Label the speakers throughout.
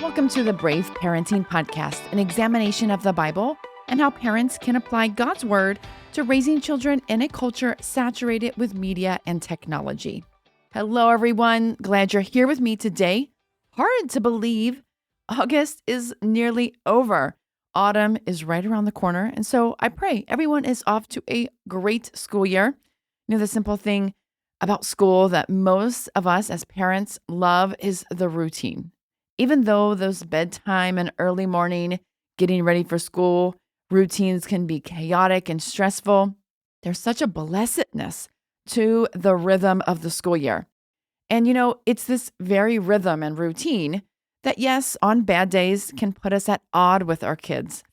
Speaker 1: Welcome to the Brave Parenting Podcast, an examination of the Bible and how parents can apply God's Word to raising children in a culture saturated with media and technology. Hello, everyone. Glad you're here with me today. Hard to believe August is nearly over. Autumn is right around the corner, and so I pray everyone is off to a great school year. You know, the simple thing about school that most of us as parents love is the routine. Even though those bedtime and early morning getting ready for school routines can be chaotic and stressful, there's such a blessedness to the rhythm of the school year. And you know, it's this very rhythm and routine that, yes, on bad days can put us at odds with our kids.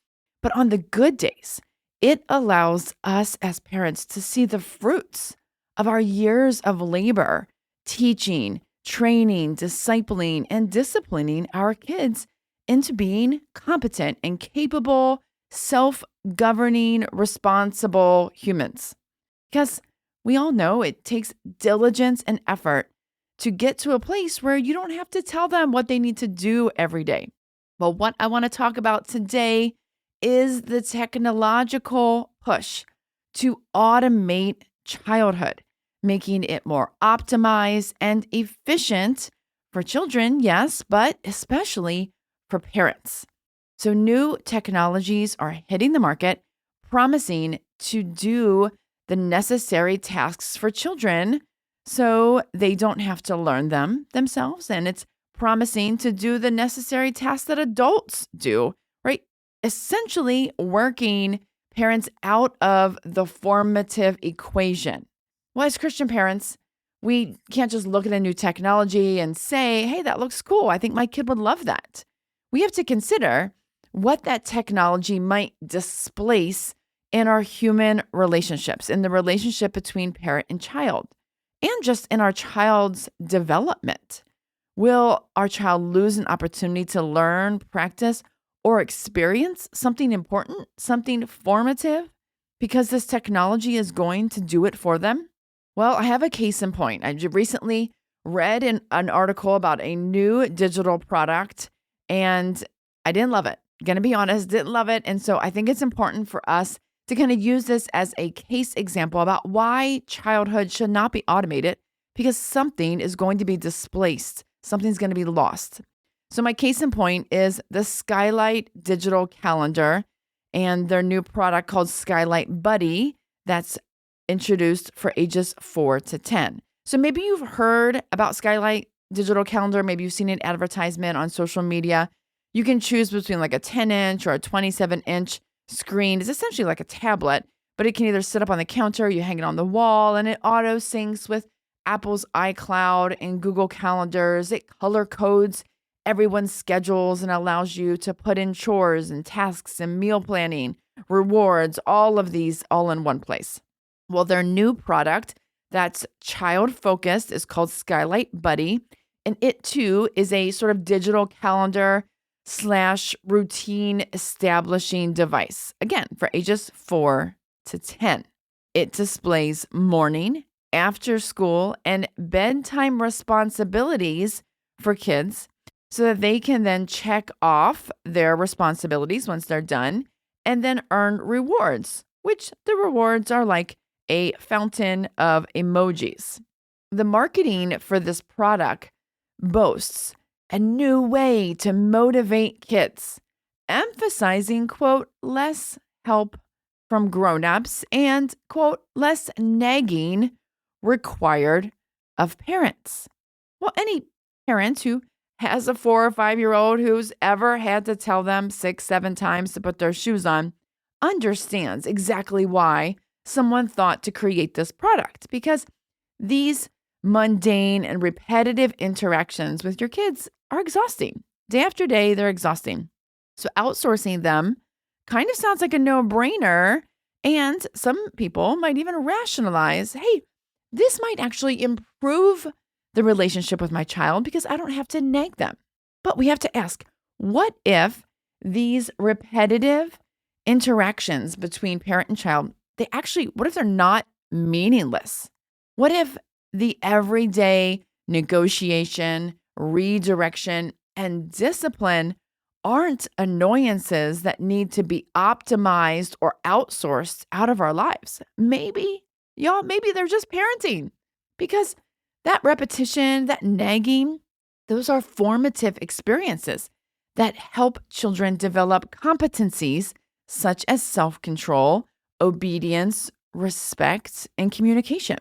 Speaker 1: But on the good days, it allows us as parents to see the fruits of our years of labor, teaching, training, discipling, and disciplining our kids into being competent and capable, self-governing, responsible humans. Because we all know it takes diligence and effort to get to a place where you don't have to tell them what they need to do every day. Well, what I want to talk about today is the technological push to automate childhood, making it more optimized and efficient for children, yes, but especially for parents. So new technologies are hitting the market, promising to do the necessary tasks for children so they don't have to learn them themselves. And it's promising to do the necessary tasks that adults do, right? Essentially working parents out of the formative equation. Well, as Christian parents, we can't just look at a new technology and say, hey, that looks cool. I think my kid would love that. We have to consider what that technology might displace in our human relationships, in the relationship between parent and child, and just in our child's development. Will our child lose an opportunity to learn, practice, or experience something important, something formative, because this technology is going to do it for them? Well, I have a case in point. I recently read an article about a new digital product, and I didn't love it. Gonna be honest, didn't love it. And so I think it's important for us to kind of use this as a case example about why childhood should not be automated, because something is going to be displaced. Something's going to be lost. So my case in point is the Skylight digital calendar and their new product called Skylight Buddy that's introduced for ages 4 to 10. So maybe you've heard about Skylight digital calendar. Maybe you've seen an advertisement on social media. You can choose between like a 10-inch or a 27-inch screen. It's essentially like a tablet, but it can either sit up on the counter, you hang it on the wall, and it auto syncs with Apple's iCloud and Google Calendars. It color codes everyone's schedules and allows you to put in chores and tasks and meal planning, rewards, all of these all in one place. Well, their new product that's child-focused is called Skylight Buddy, and it too is a sort of digital calendar / routine establishing device, again, for ages 4 to 10. It displays morning, after school, and bedtime responsibilities for kids so that they can then check off their responsibilities once they're done and then earn rewards, which the rewards are like a fountain of emojis. The marketing for this product boasts a new way to motivate kids, emphasizing, quote, less help from grown-ups and, quote, less nagging required of parents. Well, any parent who has a 4 or 5-year-old who's ever had to tell them 6, 7 times to put their shoes on understands exactly why someone thought to create this product, because these mundane and repetitive interactions with your kids are exhausting. Day after day, they're exhausting. So outsourcing them kind of sounds like a no-brainer. And some people might even rationalize, hey, this might actually improve the relationship with my child because I don't have to nag them. But we have to ask, what if these repetitive interactions between parent and child, what if they're not meaningless? What if the everyday negotiation, redirection and discipline aren't annoyances that need to be optimized or outsourced out of our lives. Maybe they're just parenting because that repetition, that nagging, those are formative experiences that help children develop competencies such as self control, obedience, respect, and communication.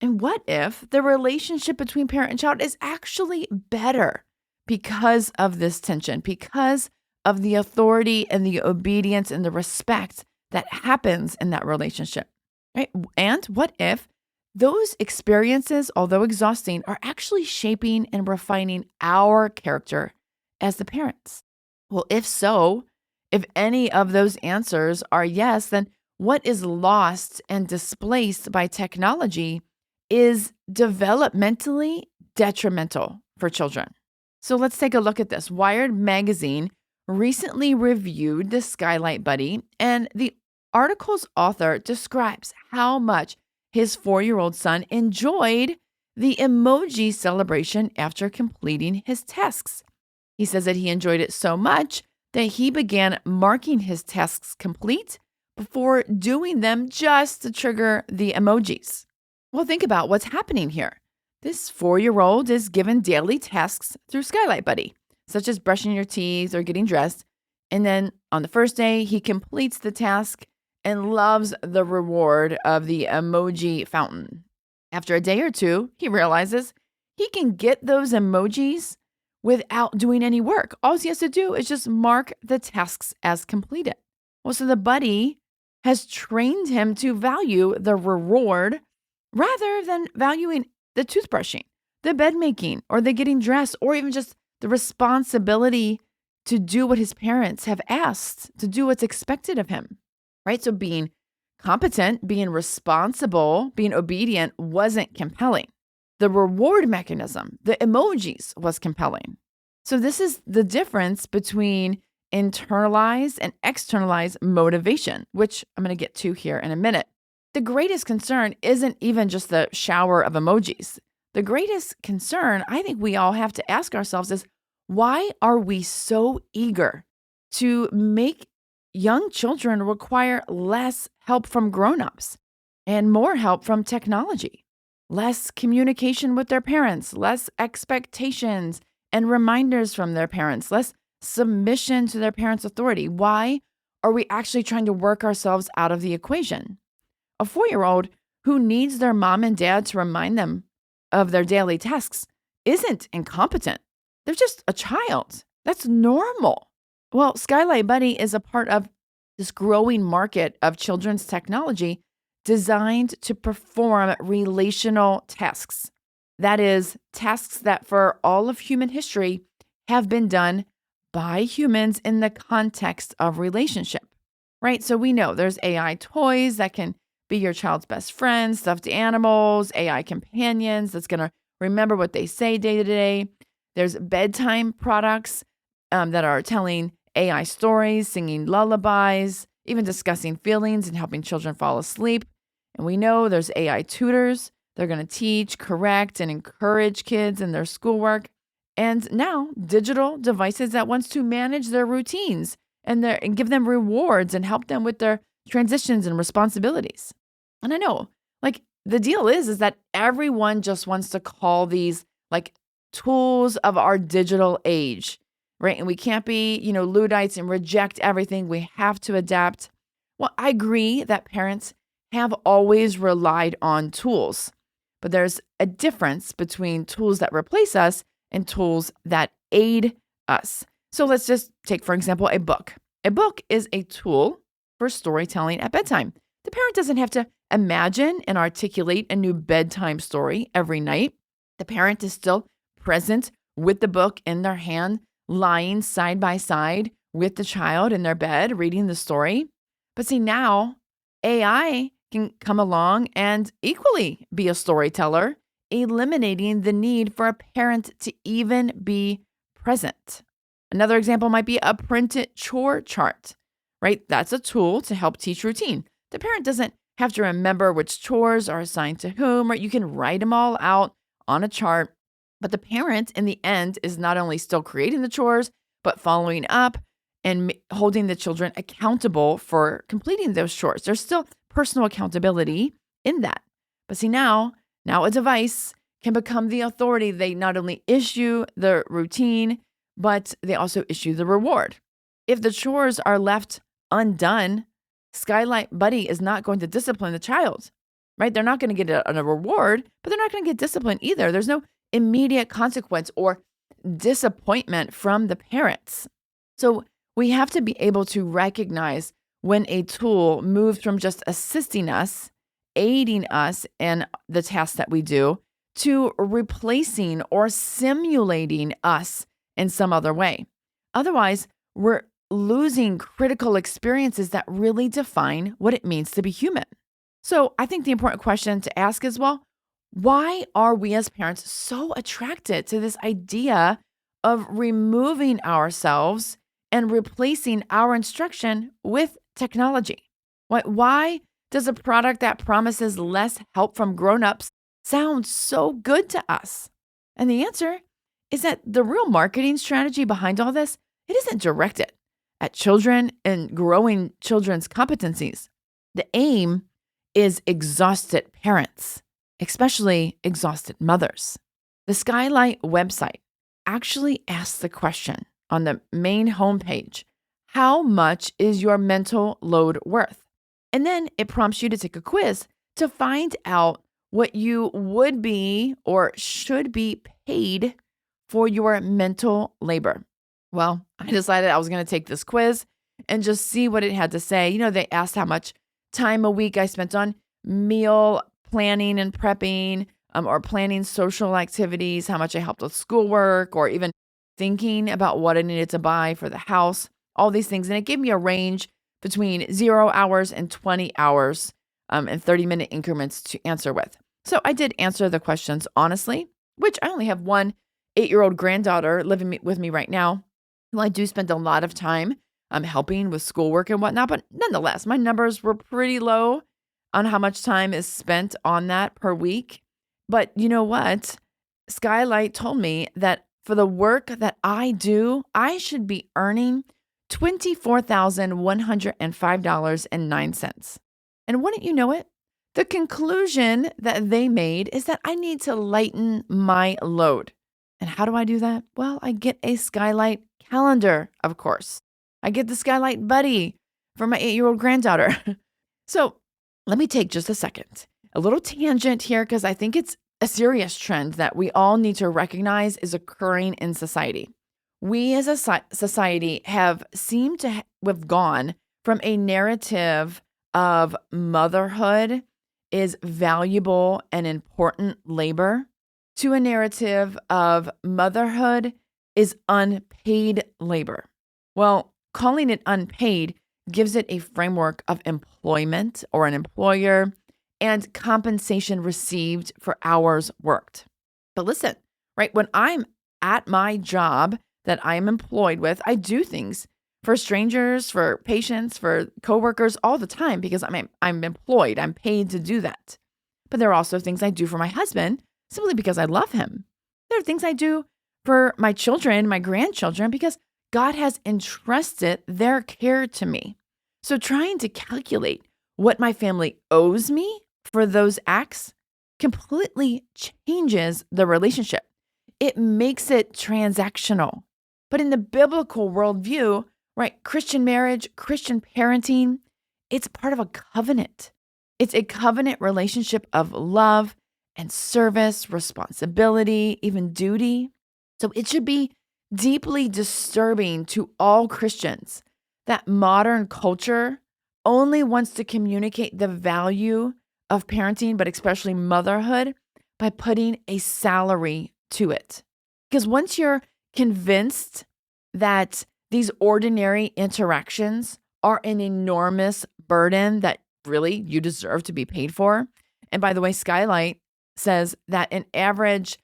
Speaker 1: And what if the relationship between parent and child is actually better because of this tension, because of the authority and the obedience and the respect that happens in that relationship, right? And what if those experiences, although exhausting, are actually shaping and refining our character as the parents? Well, if so, if any of those answers are yes, then what is lost and displaced by technology is developmentally detrimental for children. So let's take a look at this. Wired magazine recently reviewed the Skylight Buddy, and the article's author describes how much his 4-year-old son enjoyed the emoji celebration after completing his tasks. He says that he enjoyed it so much that he began marking his tasks complete before doing them just to trigger the emojis. Well, think about what's happening here. This 4-year-old is given daily tasks through Skylight Buddy, such as brushing your teeth or getting dressed. And then on the first day, he completes the task and loves the reward of the emoji fountain. After a day or two, he realizes he can get those emojis without doing any work. All he has to do is just mark the tasks as completed. Well, so the buddy has trained him to value the reward rather than valuing the toothbrushing, the bed making, or the getting dressed, or even just the responsibility to do what his parents have asked, to do what's expected of him, right? So being competent, being responsible, being obedient wasn't compelling. The reward mechanism, the emojis, was compelling. So this is the difference between internalized and externalized motivation, which I'm going to get to here in a minute. The greatest concern isn't even just the shower of emojis. The greatest concern I think we all have to ask ourselves is, why are we so eager to make young children require less help from grown-ups and more help from technology? Less communication with their parents, less expectations and reminders from their parents, less submission to their parents' authority. Why are we actually trying to work ourselves out of the equation? A 4-year-old who needs their mom and dad to remind them of their daily tasks isn't incompetent. They're just a child. That's normal. Well, Skylight Buddy is a part of this growing market of children's technology designed to perform relational tasks. That is, tasks that for all of human history have been done by humans in the context of relationship, right? So we know there's AI toys that can be your child's best friend, stuffed animals, AI companions that's going to remember what they say day to day. There's bedtime products that are telling AI stories, singing lullabies, even discussing feelings and helping children fall asleep. And we know there's AI tutors. They're going to teach, correct, and encourage kids in their schoolwork. And now digital devices that wants to manage their routines and give them rewards and help them with their transitions and responsibilities. And I know, the deal is that everyone just wants to call these tools of our digital age, right? And we can't be, Luddites and reject everything. We have to adapt. Well, I agree that parents have always relied on tools, but there's a difference between tools that replace us and tools that aid us. So let's just take, for example, a book. A book is a tool for storytelling at bedtime. The parent doesn't have to imagine and articulate a new bedtime story every night. The parent is still present with the book in their hand, lying side by side with the child in their bed, reading the story. But see, now AI can come along and equally be a storyteller, eliminating the need for a parent to even be present. Another example might be a printed chore chart, right? That's a tool to help teach routine. The parent doesn't have to remember which chores are assigned to whom, or you can write them all out on a chart. But the parent in the end is not only still creating the chores, but following up and holding the children accountable for completing those chores. There's still personal accountability in that. But see, now a device can become the authority. They not only issue the routine, but they also issue the reward. If the chores are left undone, Skylight Buddy is not going to discipline the child, right? They're not going to get a reward, but they're not going to get discipline either. There's no immediate consequence or disappointment from the parents. So we have to be able to recognize when a tool moves from just assisting us, aiding us in the tasks that we do, to replacing or simulating us in some other way. Otherwise, we're losing critical experiences that really define what it means to be human. So I think the important question to ask is, well, why are we as parents so attracted to this idea of removing ourselves and replacing our instruction with technology? Why does a product that promises less help from grown-ups sound so good to us? And the answer is that the real marketing strategy behind all this, it isn't directed at children and growing children's competencies. The aim is exhausted parents, especially exhausted mothers. The Skylight website actually asks the question on the main homepage, how much is your mental load worth? And then it prompts you to take a quiz to find out what you would be or should be paid for your mental labor. Well, I decided I was going to take this quiz and just see what it had to say. They asked how much time a week I spent on meal planning and prepping, or planning social activities, how much I helped with schoolwork, or even thinking about what I needed to buy for the house, all these things. And it gave me a range between 0 hours and 20 hours and 30-minute increments to answer with. So I did answer the questions honestly, which I only have one 8-year-old granddaughter living with me right now. Well, I do spend a lot of time helping with schoolwork and whatnot, but nonetheless, my numbers were pretty low on how much time is spent on that per week. But you know what? Skylight told me that for the work that I do, I should be earning $24,105.09. And wouldn't you know it? The conclusion that they made is that I need to lighten my load. And how do I do that? Well, I get a Skylight calendar, of course. I get the Skylight Buddy for my 8-year-old granddaughter. So let me take just a second, a little tangent here, because I think it's a serious trend that we all need to recognize is occurring in society. We as a society have seemed to have gone from a narrative of motherhood is valuable and important labor to a narrative of motherhood is unpaid labor. Well, calling it unpaid gives it a framework of employment or an employer and compensation received for hours worked. But listen, right? When I'm at my job that I am employed with, I do things for strangers, for patients, for coworkers all the time because I'm employed. I'm paid to do that. But there are also things I do for my husband simply because I love him. There are things I do for my children, my grandchildren, because God has entrusted their care to me. So trying to calculate what my family owes me for those acts completely changes the relationship. It makes it transactional. But in the biblical worldview, right, Christian marriage, Christian parenting, it's part of a covenant. It's a covenant relationship of love and service, responsibility, even duty. So it should be deeply disturbing to all Christians that modern culture only wants to communicate the value of parenting, but especially motherhood, by putting a salary to it. Because once you're convinced that these ordinary interactions are an enormous burden that really you deserve to be paid for. And by the way, Skylight says that on average,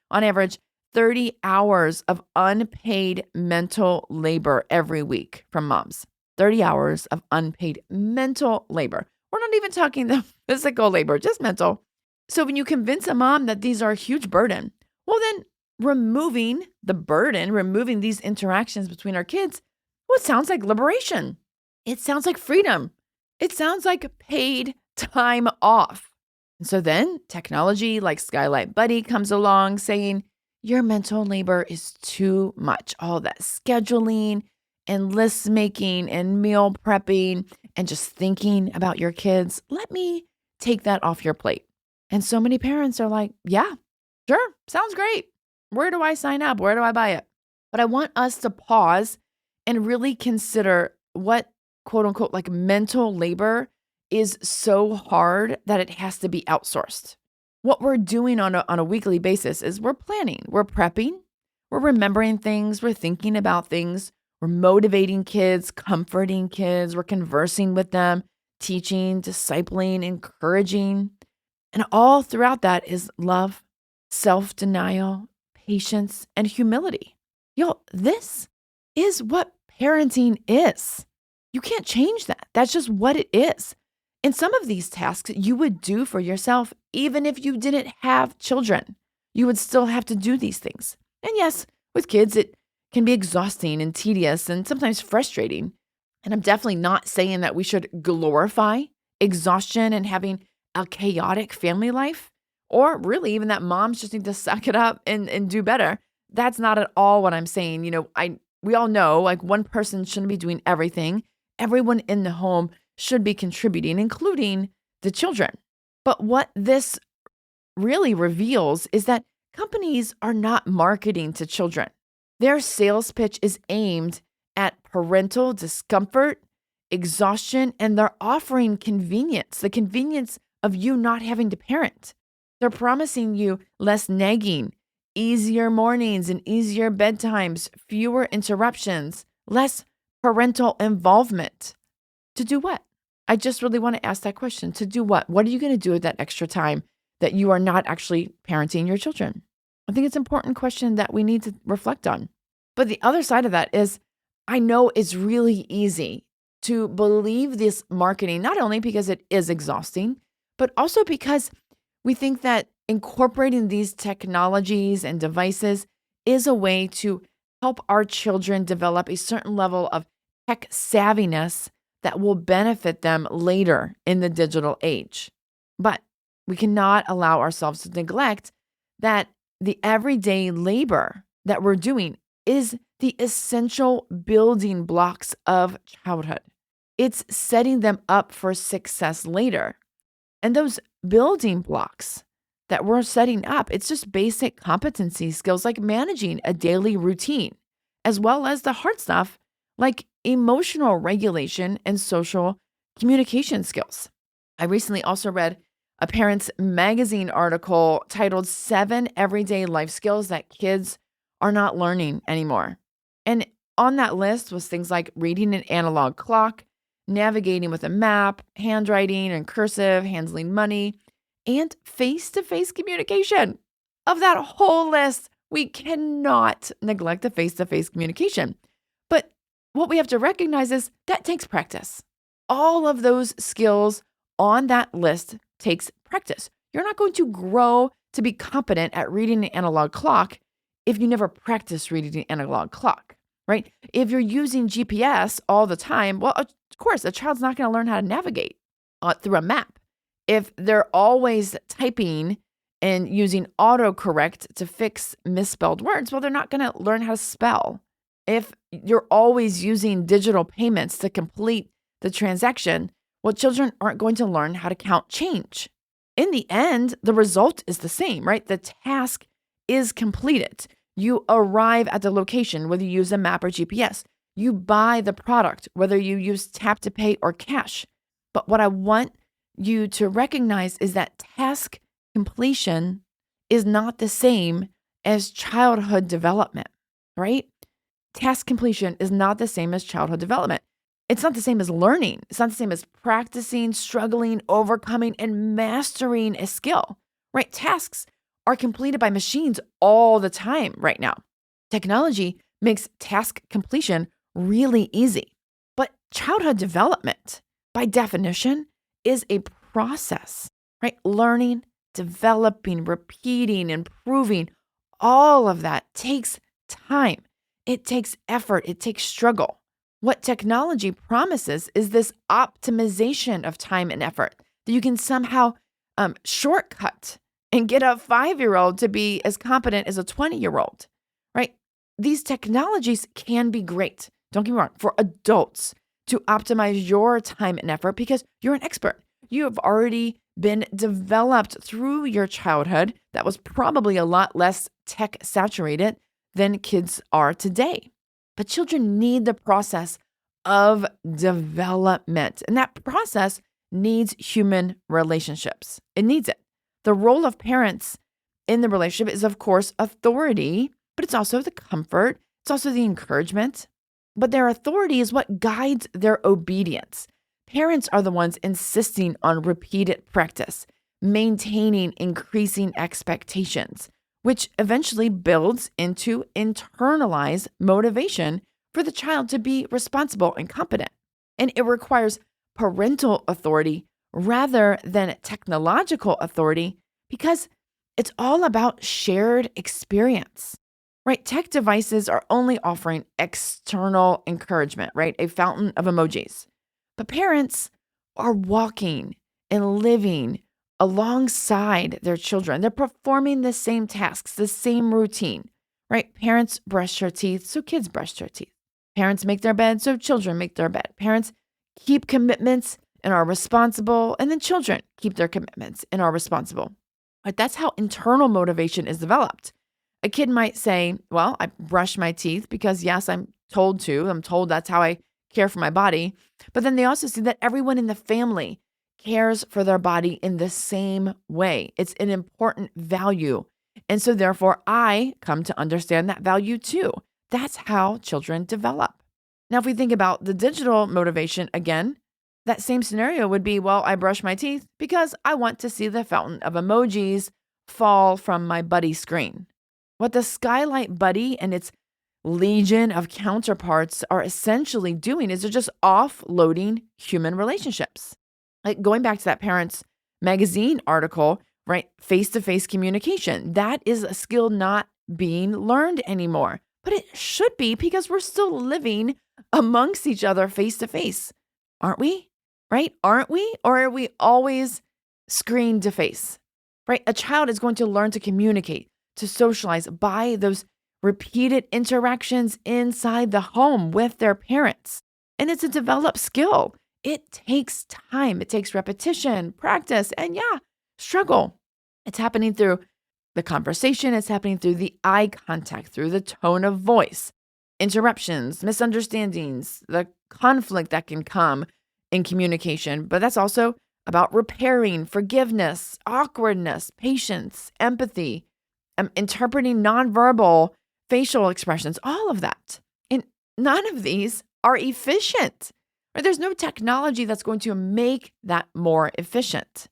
Speaker 1: 30 hours of unpaid mental labor every week from moms. 30 hours of unpaid mental labor. We're not even talking the physical labor, just mental. So when you convince a mom that these are a huge burden, well, then removing the burden, removing these interactions between our kids, well, it sounds like liberation. It sounds like freedom. It sounds like paid time off. And so then technology like Skylight Buddy comes along saying, your mental labor is too much. All that scheduling and list making and meal prepping and just thinking about your kids. Let me take that off your plate. And so many parents are like, yeah, sure, sounds great. Where do I sign up? Where do I buy it? But I want us to pause and really consider what quote unquote like mental labor is so hard that it has to be outsourced. What we're doing on a weekly basis is we're planning, we're prepping, we're remembering things, we're thinking about things, we're motivating kids, comforting kids, we're conversing with them, teaching, discipling, encouraging. And all throughout that is love, self-denial, patience, and humility. This is what parenting is. You can't change that. That's just what it is. And some of these tasks you would do for yourself, even if you didn't have children. You would still have to do these things. And yes, with kids, it can be exhausting and tedious and sometimes frustrating. And I'm definitely not saying that we should glorify exhaustion and having a chaotic family life, or really even that moms just need to suck it up and do better. That's not at all what I'm saying. We all know like one person shouldn't be doing everything. Everyone in the home should be contributing, including the children. But what this really reveals is that companies are not marketing to children. Their sales pitch is aimed at parental discomfort, exhaustion, and they're offering convenience, the convenience of you not having to parent. They're promising you less nagging, easier mornings and easier bedtimes, fewer interruptions, less parental involvement. To do what? I just really want to ask that question. To do what? What are you going to do with that extra time that you are not actually parenting your children? I think it's an important question that we need to reflect on. But the other side of that is, I know it's really easy to believe this marketing, not only because it is exhausting, but also because we think that incorporating these technologies and devices is a way to help our children develop a certain level of tech savviness that will benefit them later in the digital age. But we cannot allow ourselves to neglect that the everyday labor that we're doing is the essential building blocks of childhood. It's setting them up for success later. And those building blocks that we're setting up, it's just basic competency skills like managing a daily routine, as well as the hard stuff like emotional regulation and social communication skills. I recently also read a Parents Magazine article titled 7 Everyday Life Skills That Kids Are Not Learning Anymore. And on that list was things like reading an analog clock, navigating with a map, handwriting and cursive, handling money, and face-to-face communication. Of that whole list, we cannot neglect the face-to-face communication. But what we have to recognize is that takes practice. All of those skills on that list takes practice. You're not going to grow to be competent at reading an analog clock if you never practice reading an analog clock, right? If you're using GPS all the time, well, of course, a child's not going to learn how to navigate through a map. If they're always typing and using autocorrect to fix misspelled words, well, they're not going to learn how to spell. If you're always using digital payments to complete the transaction, well, children aren't going to learn how to count change. In the end, the result is the same, right? The task is completed. You arrive at the location, whether you use a map or GPS. You buy the product, whether you use tap to pay or cash. But what I want you to recognize is that task completion is not the same as childhood development, right? Task completion is not the same as childhood development. It's not the same as learning. It's not the same as practicing, struggling, overcoming, and mastering a skill, right? Tasks are completed by machines all the time right now. Technology makes task completion really easy. But childhood development, by definition, is a process, right? Learning, developing, repeating, improving, All of that takes time. It takes effort. It takes struggle. What technology promises is this optimization of time and effort that you can somehow shortcut and get a 5-year-old to be as competent as a 20-year-old, right? These technologies can be great. Don't get me wrong, for adults to optimize your time and effort because you're an expert. You have already been developed through your childhood that was probably a lot less tech saturated than kids are today. But children need the process of development, and that process needs human relationships. It needs it. The role of parents in the relationship is, of course, authority, but it's also the comfort. It's also the encouragement. But their authority is what guides their obedience. Parents are the ones insisting on repeated practice, maintaining increasing expectations, which eventually builds into internalized motivation for the child to be responsible and competent. And it requires parental authority rather than technological authority because it's all about shared experience, right? Tech devices are only offering external encouragement, right? A fountain of emojis. But parents are walking and living alongside their children. They're performing the same tasks, the same routine, right? Parents brush their teeth, so kids brush their teeth. Parents make their bed, so children make their bed. Parents keep commitments and are responsible, and then children keep their commitments and are responsible. Right? That's how internal motivation is developed. A kid might say, well, I brush my teeth because, yes, I'm told to. I'm told that's how I care for my body. But then they also see that everyone in the family cares for their body in the same way. It's an important value. And so therefore, I come to understand that value too. That's how children develop. Now, if we think about the digital motivation again, that same scenario would be, well, I brush my teeth because I want to see the fountain of emojis fall from my buddy screen. What the Skylight Buddy and its legion of counterparts are essentially doing is they're just offloading human relationships. Like going back to that Parents Magazine article, right? Face-to-face communication. That is a skill not being learned anymore. But it should be because we're still living amongst each other face-to-face. Aren't we? Right? Aren't we? Or are we always screen to face? Right? A child is going to learn to communicate, to socialize by those repeated interactions inside the home with their parents. And it's a developed skill. It takes time. It takes repetition, practice, and struggle. It's happening through the conversation. It's happening through the eye contact, through the tone of voice, interruptions, misunderstandings, the conflict that can come in communication. But that's also about repairing, forgiveness, awkwardness, patience, empathy, interpreting nonverbal facial expressions, all of that. And none of these are efficient. Right? There's no technology that's going to make that more efficient.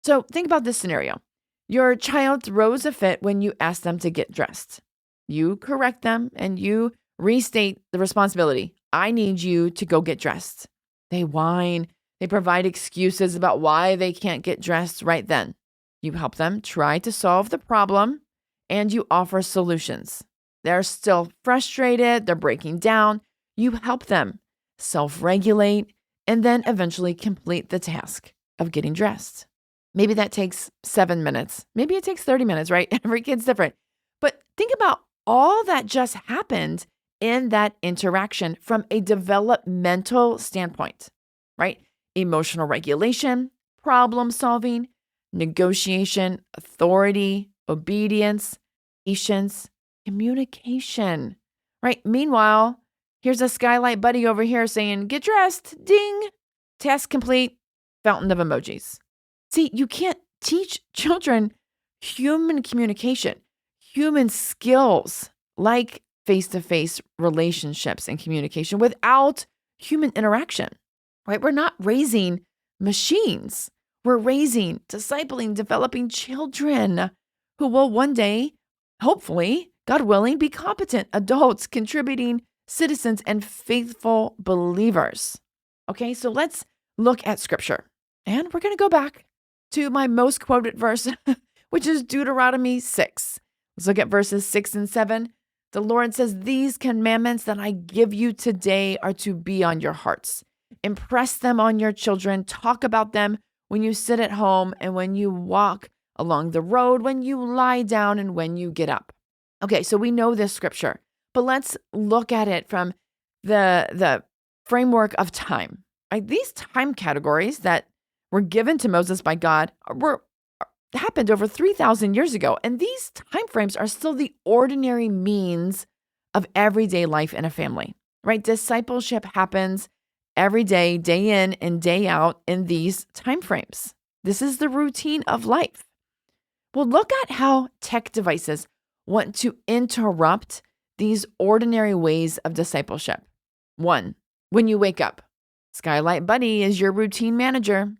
Speaker 1: So think about this scenario. Your child throws a fit when you ask them to get dressed. You correct them and you restate the responsibility. I need you to go get dressed. They whine. They provide excuses about why they can't get dressed right then. You help them try to solve the problem and you offer solutions. They're still frustrated. They're breaking down. You help them self-regulate and then eventually complete the task of getting dressed. Maybe that takes 7 minutes. Maybe it takes 30 minutes, right? Every kid's different. But think about all that just happened in that interaction from a developmental standpoint, right? Emotional regulation, problem solving, negotiation, authority, obedience, patience, communication, right? Meanwhile, here's a Skylight Buddy over here saying, get dressed, ding, task complete, fountain of emojis. See, you can't teach children human communication, human skills like face-to-face relationships and communication without human interaction, right? We're not raising machines. We're raising, discipling, developing children who will one day, hopefully, God willing, be competent adults, contributing citizens, and faithful believers. Okay, so let's look at scripture. And we're going to go back to my most quoted verse, which is Deuteronomy 6. Let's look at verses 6 and 7. The Lord says, "These commandments that I give you today are to be on your hearts. Impress them on your children. Talk about them when you sit at home and when you walk along the road, when you lie down and when you get up." Okay, so we know this scripture, but let's look at it from the framework of time. Right? These time categories that were given to Moses by God happened over 3,000 years ago, and these time frames are still the ordinary means of everyday life in a family. Right? Discipleship happens every day, day in and day out in these time frames. This is the routine of life. Well, look at how tech devices want to interrupt these ordinary ways of discipleship. 1, when you wake up, Skylight Buddy is your routine manager.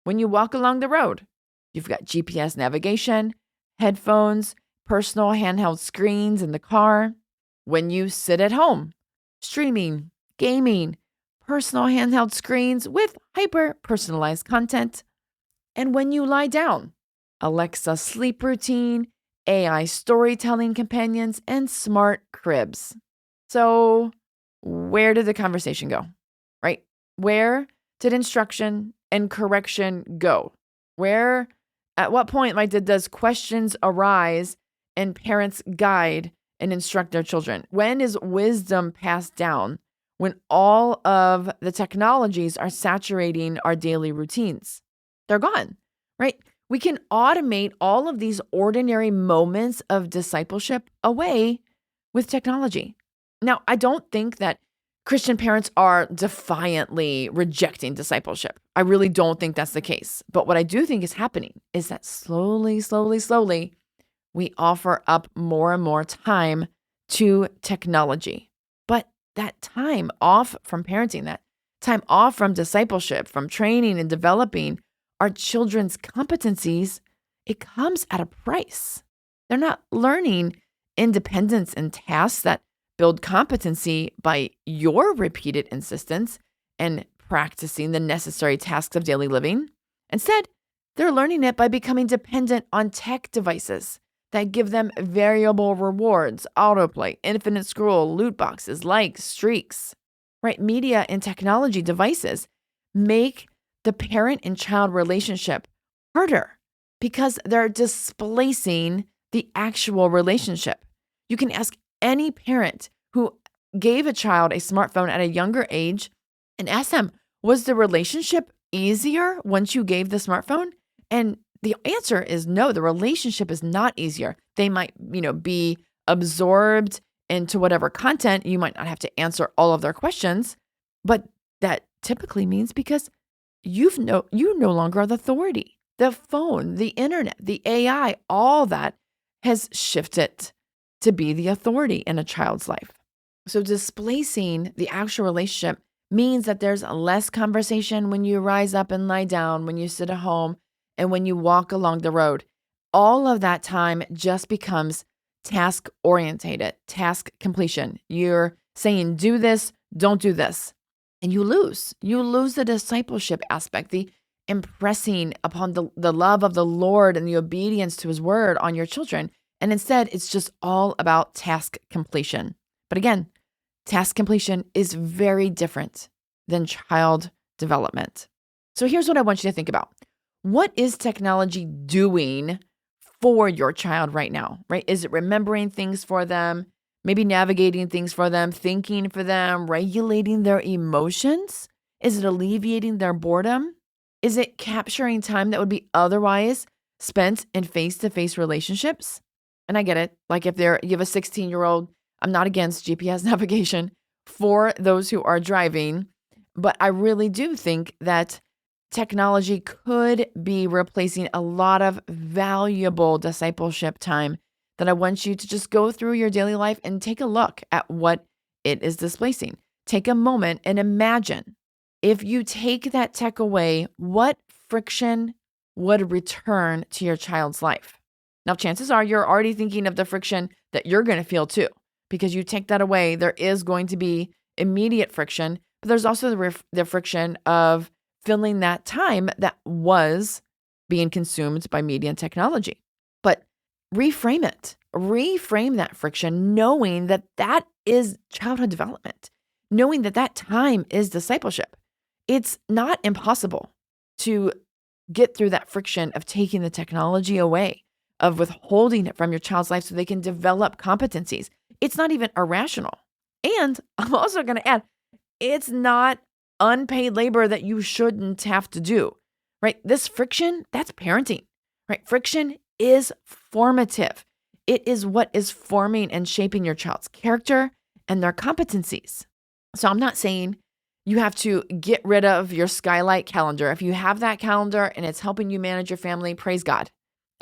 Speaker 1: When you walk along the road, you've got GPS navigation, headphones, personal handheld screens in the car. When you sit at home, streaming, gaming, personal handheld screens with hyper-personalized content. And when you lie down, Alexa sleep routine, AI storytelling companions, and smart cribs. So where did the conversation go, right? Where did instruction and correction go? At what point, does questions arise and parents guide and instruct their children? When is wisdom passed down? When all of the technologies are saturating our daily routines? They're gone, right? We can automate all of these ordinary moments of discipleship away with technology. Now, I don't think that Christian parents are defiantly rejecting discipleship. I really don't think that's the case. But what I do think is happening is that slowly, we offer up more and more time to technology. But that time off from parenting, that time off from discipleship, from training and developing our children's competencies, it comes at a price. They're not learning independence and tasks that build competency by your repeated insistence and practicing the necessary tasks of daily living. Instead, they're learning it by becoming dependent on tech devices that give them variable rewards, autoplay, infinite scroll, loot boxes, likes, streaks. Right? Media and technology devices make the parent and child relationship harder because they're displacing the actual relationship. You can ask any parent who gave a child a smartphone at a younger age and ask them, was the relationship easier once you gave the smartphone? And the answer is no, the relationship is not easier. They might, be absorbed into whatever content. You might not have to answer all of their questions, but that typically means because you no longer are the authority. The phone, the internet, the AI, all that has shifted to be the authority in a child's life. So displacing the actual relationship means that there's less conversation when you rise up and lie down, when you sit at home, and when you walk along the road. All of that time just becomes task-orientated, task completion. You're saying, do this, don't do this. And you lose. You lose the discipleship aspect, the impressing upon the love of the Lord and the obedience to his word on your children. And instead, it's just all about task completion. But again, task completion is very different than child development. So here's what I want you to think about. What is technology doing for your child right now, right? Is it remembering things for them, maybe navigating things for them, thinking for them, regulating their emotions? Is it alleviating their boredom? Is it capturing time that would be otherwise spent in face-to-face relationships? And I get it. Like if you have a 16-year-old, I'm not against GPS navigation for those who are driving, but I really do think that technology could be replacing a lot of valuable discipleship time that I want you to just go through your daily life and take a look at what it is displacing. Take a moment and imagine if you take that tech away, what friction would return to your child's life? Now, chances are you're already thinking of the friction that you're going to feel too, because you take that away, there is going to be immediate friction, but there's also the friction of filling that time that was being consumed by media and technology. But reframe it. Reframe that friction, knowing that that is childhood development, knowing that that time is discipleship. It's not impossible to get through that friction of taking the technology away, of withholding it from your child's life so they can develop competencies. It's not even irrational. And I'm also going to add, it's not unpaid labor that you shouldn't have to do, right? This friction, that's parenting, right? Friction is formative. It is what is forming and shaping your child's character and their competencies. So I'm not saying you have to get rid of your skylight calendar. If you have that calendar and it's helping you manage your family, praise God.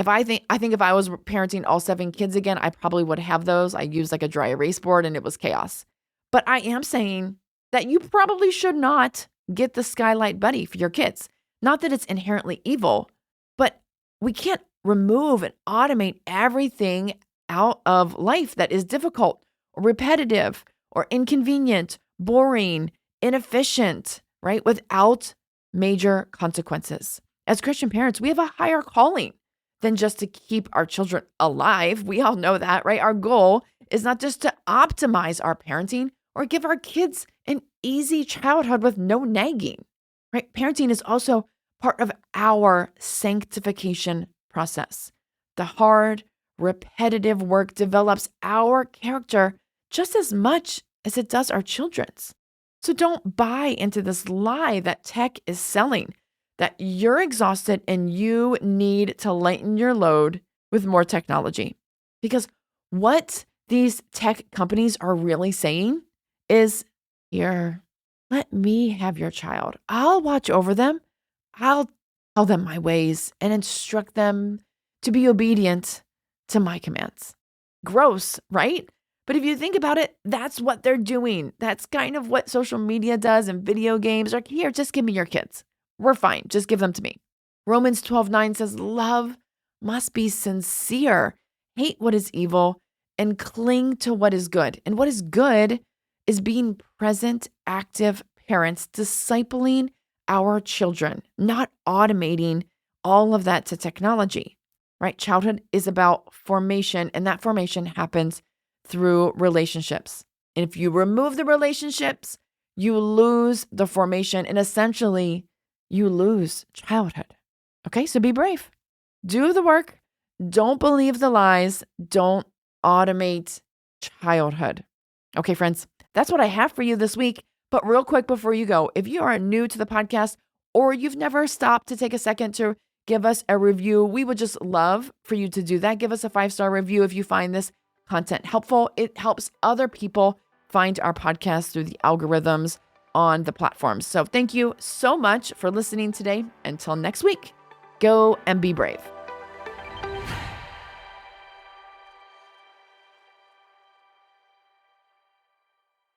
Speaker 1: I think if I was parenting all 7 kids again, I probably would have those. I used like a dry erase board and it was chaos. But I am saying that you probably should not get the skylight buddy for your kids. Not that it's inherently evil, but we can't remove and automate everything out of life that is difficult or repetitive or inconvenient, boring, inefficient, right? Without major consequences. As Christian parents, we have a higher calling than just to keep our children alive. We all know that, right? Our goal is not just to optimize our parenting or give our kids an easy childhood with no nagging, right? Parenting is also part of our sanctification process. The hard, repetitive work develops our character just as much as it does our children's. So don't buy into this lie that tech is selling, that you're exhausted and you need to lighten your load with more technology. Because what these tech companies are really saying is, here, let me have your child. I'll watch over them. I'll tell them my ways and instruct them to be obedient to my commands. Gross, right? But if you think about it, that's what they're doing. That's kind of what social media does and video games. Like, here, just give me your kids. We're fine. Just give them to me. Romans 12:9 says, love must be sincere. Hate what is evil and cling to what is good. And what is good is being present, active parents, discipling our children, not automating all of that to technology, right? Childhood is about formation, and that formation happens through relationships. And if you remove the relationships, you lose the formation, and essentially you lose childhood. Okay, so be brave. Do the work. Don't believe the lies. Don't automate childhood. Okay, friends, that's what I have for you this week. But real quick before you go, if you are new to the podcast or you've never stopped to take a second to give us a review, we would just love for you to do that. Give us a 5-star review if you find this content helpful. It helps other people find our podcast through the algorithms on the platforms. So thank you so much for listening today. Until next week, go and be brave.